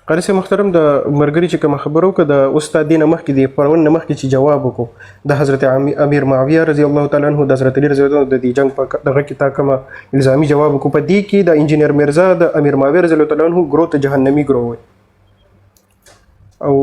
قاری صاحب محترم د مرګري چې کوم خبرو که د استاد دین مخکې دی پرون نه مخکې چې جواب وکړو د حضرت امیر معاویه رضی الله تعالی عنه د حضرت علی رضی الله عنه د دې جنگ په دغه کې تا کوم الزامي جواب وکړو په دې کې د انجینیر مرزا د امیر معاویه رضی الله تعالی عنه ګرو ته جهنمی ګرو وي او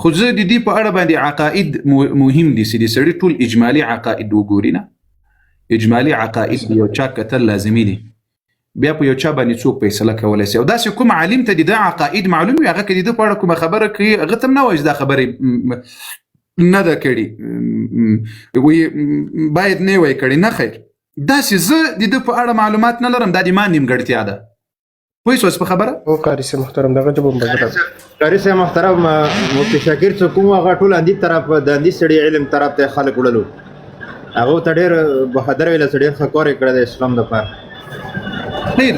خو زه د دې په اړه باندې عقاید مهم دي چې سړي ټول اجمالی عقاید وګوري نه اجمالی عقاید یو چا کتل لازمي دي بیا په یو چا باندې څوک فیصله کولای شي او دا چې کوم عالم ته د عقاید معلوم وي هغه کې د په اړه کومه خبره کوي هغه تم نه وایي دا خبره نه ده کړي وي باید نه وای کړي نه خیر دا چې زه د په اړه معلومات نه لرم دا د ما نیمګړتیا ده پوه شوس په خبره او قاری صاحب محترم دغه جواب بدل قاری صاحب محترم مفتی شاکر څوک هغه ټول اندی طرف د اندی سړي علم طرف ته خلک وړلو هغه ته ډېر بهادر ویل سړي خکورې کړه د اسلام لپاره خیر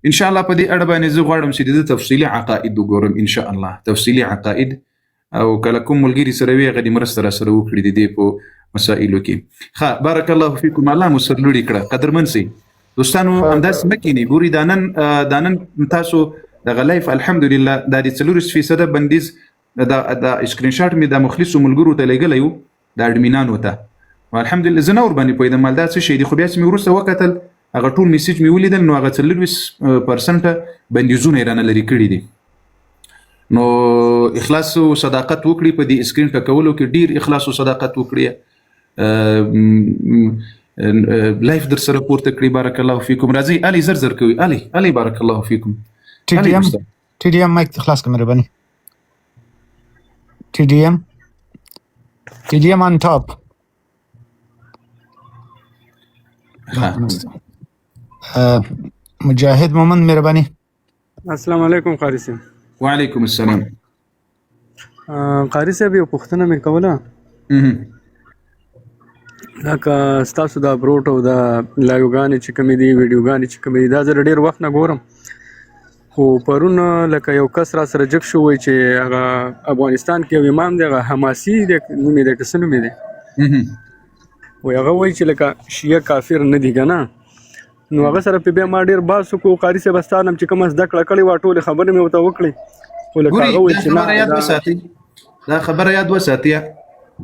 ان شاء الله په دې اړه باندې زه غواړم چې د تفصیلی عقاید وګورم ان شاء الله تفصیلی عقاید او کله کوم ملګری سره وی غدي مرسته را سره وکړي د دې په مسائلو کې ښه بارک الله فیکم الله مسرلوړي کړه قدرمن سي دوستانو انداز مکینی ګوري دانن تاسو د غلایف الحمدلله د 40% بندیز د اسکرین شاټ می د مخلص ملګرو ته لګلیو د اډمینانو ته والحمدلله زنور باندې پوی د مال دا څه شي دی خو بیا چې مې ورسته وکتل هغه ټول میسج مې ولیدل نو هغه 40% بندیزونه رانه لري کړی دي نو اخلاص او صداقت وکړي په دې اسکرین ټکولو کې ډیر اخلاص او صداقت وکړي لایف در سره پورته کړی بارک الله فیکم راځي علي زرزر کوي علي بارک الله فیکم ټي ډي ام مایک اخلاص کوم مهرباني ټي ډي ام on top مجاهد مومن مهرباني السلام علیکم قاری صاحب وعلیکم السلام قاری صاحب یو پوښتنه مې کوله لکه ستاسو دا بروټ او دا لایوګانې چې کومې دي ویډیوګانې چې کومې دي دا زه ډېر وخت نه ګورم خو پرون لکه یو کس را سره جګ شو وایي چې هغه افغانستان کې یو امام دی هغه حماسي دی نومې دی که څه نومې دی وایي هغه وایي چې لکه شیعه کافر نه دي که نه نو هغه سره په بیا ما ډېر بحث وکړو قاري صاحب ستا نه چې کومه زده کړه کړې وه ټولې خبرې مې ورته وکړې خو لکه هغه وایي چې دا خبره یاد وساتئ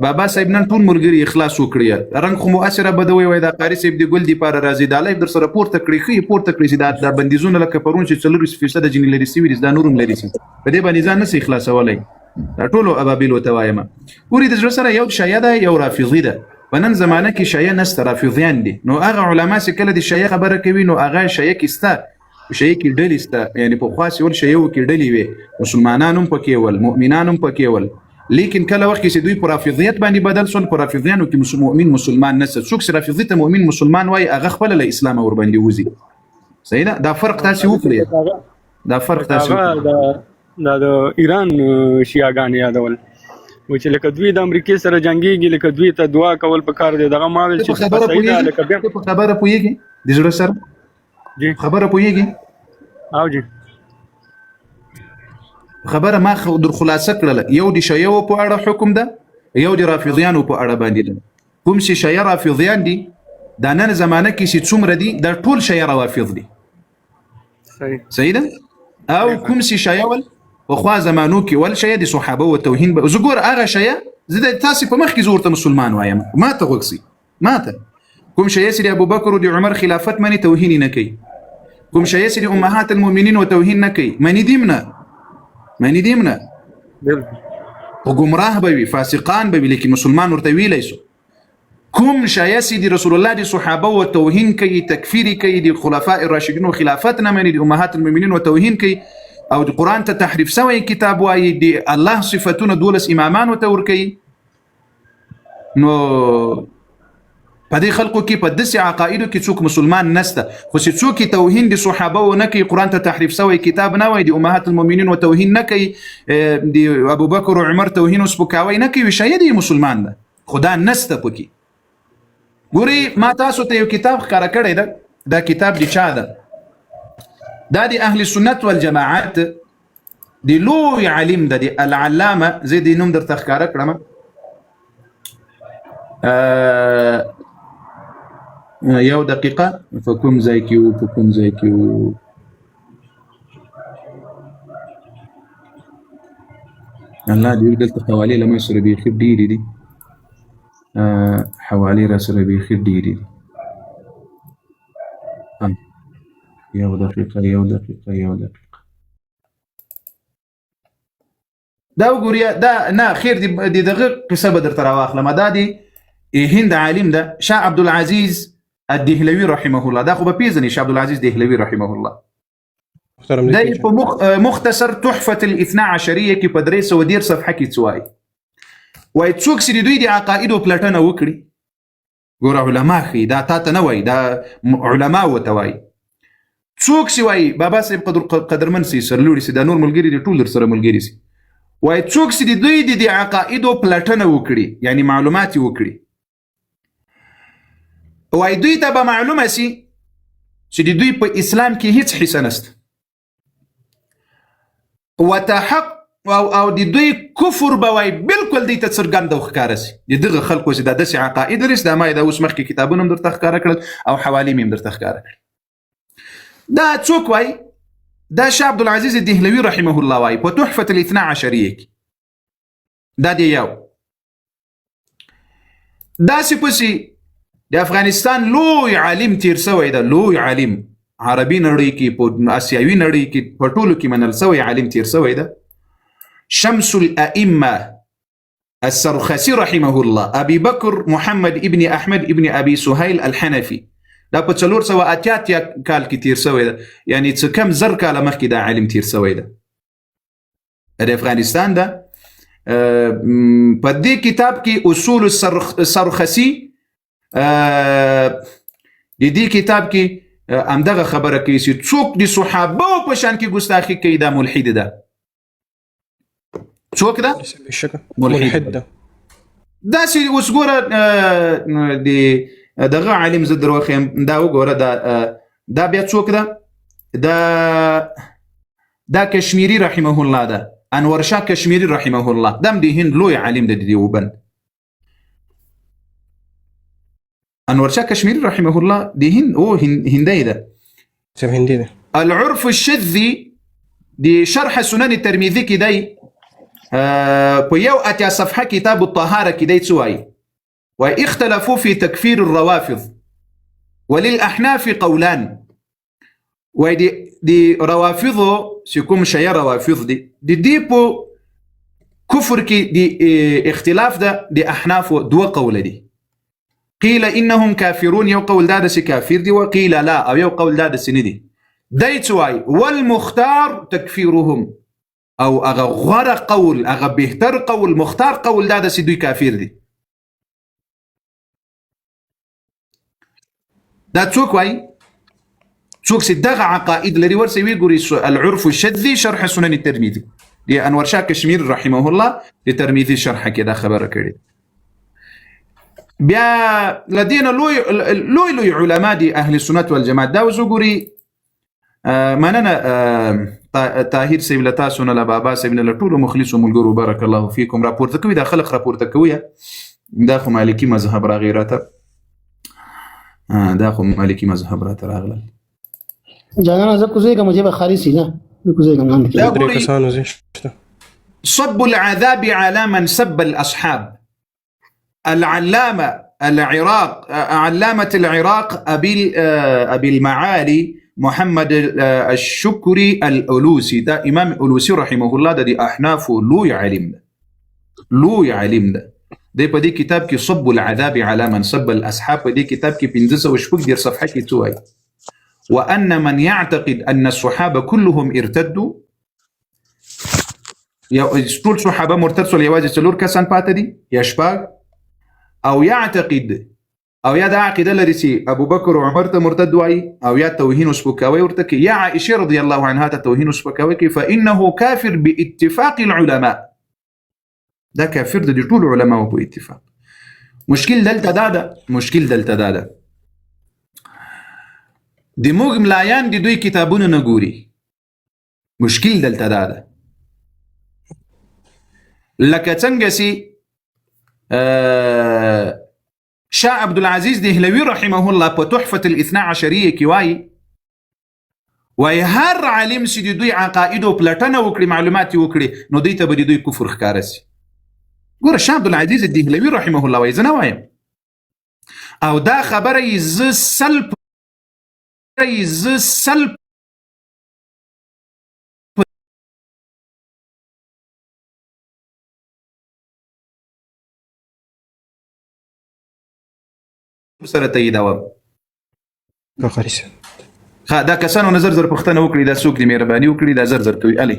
بابا صاحب نن ټول ملګري اخلاص وکړي رنګ خو مؤثره بدوي وای دا قاری صاحب دی ګل دی پر راځي دا لایف در سره پورته کړی چې دا بندیزونه لکه پرون چې 40% جنې لري سوي دا نورم لري په دې باندې ځان نه اخلاصولای دا ټول ابابیل وتوایم ورې د سره یو شایعه ده یو رافضی ده په نن زمانه کې شایعه نست رافضیان دي نو هغه علما چې کله د شایعه خبره کوي نو هغه شایعه کیسته شایعه کې ډلې سته یعنی په خاص ول شایعه کې ډلې وي مسلمانانو پکې ول مؤمنانو پکې ول لیکن کله وخت چې دوی پر رافضیت باندې بدل شول پر رافضیانو کې مؤمن مسلمان نس څوک چې رافضیت مؤمن مسلمان وای هغه خپل له اسلام ور باندې وزي صحیح ده دا فرق تاسو وکړئ دا فرق تاسو دا د ایران شیعاګان یادول و چې لکه دوی د امریکای سره جنگيږي لکه دوی ته دعا کول پکار دی دغه ماویل چې صحیح ده لکه بیا خبره پويږي د زړه سره جی خبره پويږي او جی خبره ما در خلاصه کړل یو د شیعو په اړه حکم ده یو د رافضیانو په اړه باندې ده کوم چې شیعه رافضیان دي دا نن زمانه کې چې څومره دي دا ټول شیعه رافض دي صحیح ده او کوم چې شیعه وخوا زمانو کې ول شیعه د صحابه او توهین زګور هغه شیعه زه د تاسو په مخ کې زورته مسلمان وایم ما ته وکسي ما ته کوم شیعه سری ابو بکر او د عمر خلافت منی توهین نه کوي کوم شیعه سری امهات المؤمنین او توهین نه کوي معنی دیمنه او گمراه به وي فاسقان به وي لیکن مسلمان ورته ویلی شو کوم شایسي دي رسول الله دي صحابه او توهین کوي تکفیری کوي دي خلفاء الراشدین او خلافت نه مني دي امهات المؤمنین او توهین کوي او د قران ته تحریف سوی کتاب وایي دي الله صفاتونه دولس امامان او تور کوي نو په دې خلکو کې په دسي عقایدو کې څوک مسلمان نسته خو چې څوک توهین دي صحابه او نه کوي قران ته تحریف سوی کتاب نه وایي دي امهات المؤمنین او توهین نه کوي دي ابو بکر او عمر توهین او سپکاوی نه کوي شاید مسلمان ده خدا نسته پکې ګوري ما تاسو ته یو کتاب ښکارا کړی دا کتاب دی چا ده دا دی اهل سنت والجماعت دی لوی علم ده دی العلامه زي دي نوم در تخکارا کړم یو دقیقه په کوم ځای کې وو په کوم ځای کې وو الله دې دلته حوالې له مې سره بیخي ډېرې دي حوالې را سره بیخي ډېرې دي یو دقیقه دا وګورئ دا نه خیر دې دغه قصه به درته راواخلم دا دی هند عالم ده شاه عبدالعزیز الدهلوي رحمه الله دا خو به پیژنې شاه عبدالعزیز دهلوي رحمه الله محترم دا لیکي په مختصر تحفة الاثنا عشريه کې په 310 صفحه کې څه وایي څوک چې دوی د عقایدو پلټنه وکړي ګوره علما خي دا تا ته نه وایي دا علما ورته وایي څوک چې وایي بابا صاحب قدرمن سي سرلوړي سي دا نور ملګري دي ټول در سره ملګري سي وایي څوک چې دوی د عقایدو پلټنه وکړي یعنی معلومات وکړي وایي دوی ته به معلومه سي چې دوی په اسلام کې هیڅ حصه نشته وتحق او د دوی کفر به وایي بالکل دوی ته څرګند او ښکاره سي د دغه خلکو چې دا داسې عقاید لري دا ما دا اوس مخکې کتابونه هم درته ښکاره کړل او حوالې مې هم درته ښکاره کړل دا څوک وایي دا شاه عبدالعزیز الدهلوي رحمه الله وایي په تحفة الاثنا عشريه کې دا دی یو داسې پسې د افغانستان لوی عالم تیر سوی ده لوی عالم عربي نړۍ کې په آسیاوي نړۍ کې په ټولو کې منل سوی عالم تیر سوی ده شمس الأئمة السرخسي رحمه الله أبي بكر محمد ابن أحمد ابن أبي سهيل الحنفي دا په 488 کال کې تیر سوی ده یعنی څه کم زر کاله مخکې دا عالم تیر سوی ده د افغانستان ده په دې کتاب کې اصول السرخسي د دې کتاب کې همدغه خبره کوي چې څوک د صحابه په شان کې ګستاخي کوي دا ملحد ده څوک ده ملحد ده داسې اوس ګوره دغه عالم زه در وښیم دا وګوره دا بیا څوک ده دا کشمیری رحمه الله ده انور شاه کشمیری رحمه الله دم د هند لوی عالم ده د دیوبند انور شاه کشمیری رحمه الله د هند او هندی ده سم هندي ده العرف الشذي دي شرح سنن الترمذي کې دی په یو اتیا صفحه کتاب الطهاره کې دی څه وایي واختلفوا في تكفير الروافض وللأحناف قولان ودي روافض سيكون شيء روافض دي بو كفر كي دي اختلاف ده دي أحناف دو قول دي قيل إنهم كافرون يو قول ده سي كافر دي وقيل لا أو يو قول ده سندي دايتواي والمختار تكفيرهم أو أغا غر قول أغا بهتر قول مختار قول ده سي دوي كافر دي دا څوک وایي څوک چې دغه عقائد لري ورسې وی ګوري العرف الشذي شرح سنن الترمذي دی انور شاه کشمیر رحمه الله د ترمذي شرح کې دا خبره کړې بیا لدينا لوی علماء دي اهل السنه والجماعه دا وګوري مننه طاهر سیب لتا سن له بابا سیب نه ټول مخلص ملګرو بارک الله فيكم راپورته کوي دا خلق راپورته کوي دا خو مالکی مذهب را غیرته دا خو مالکی مذهب را تراغله جانا زه کوزه کوم چې به خارسي نه کوزه کوم نه دا درې کسانو زشته صب العذاب على من سب الأصحاب العلامة علامة العراق أبي المعالي محمد الشكري الألوسي ده إمام الألوسي رحمه الله ده دي أحناف لوی علم ده دی په دې کتاب کې صب العذاب على من سب الاصحاب په دې کتاب کې 15 صفحه کې توای وان من يعتقد ان الصحابه كلهم ارتدوا یا ټول صحابه مرتد سول یوازې څلور کسان پاتې دي یا شپږ او يعتقد او یا دا عقیده لري چې ابو بکر او عمر ته مرتد وای او یا توهین او سپکاوی ورته کې یا عائشه رضی الله عنها ته توهین او سپکاوی کې فانه كافر باتفاق العلماء دا کافر د ټول علماء په اتفاق مشکل دلته دا ده د موږ ملایان د دوی کتابونه نه ګوري مشکل دلته ده لکه څنګه سي شاه عبد العزيز دهلوي رحمه الله په تحفه الاثنا عشريه کې وایي هر عالم چې د دوی عقایدو پلټنه وکړي معلومات یې وکړي نو دوی ته به د دوی کفر ښکاره سي. ګوره شاه عبد العزيز الدهلوي رحمه الله وایي زه نه وایم او دا خبره یې زه سلب سره تاییدوم. بخاري دا کسانو نظر زر پښتنه وکړي دا څوک دي مهرباني وکړي دا زر کوي علي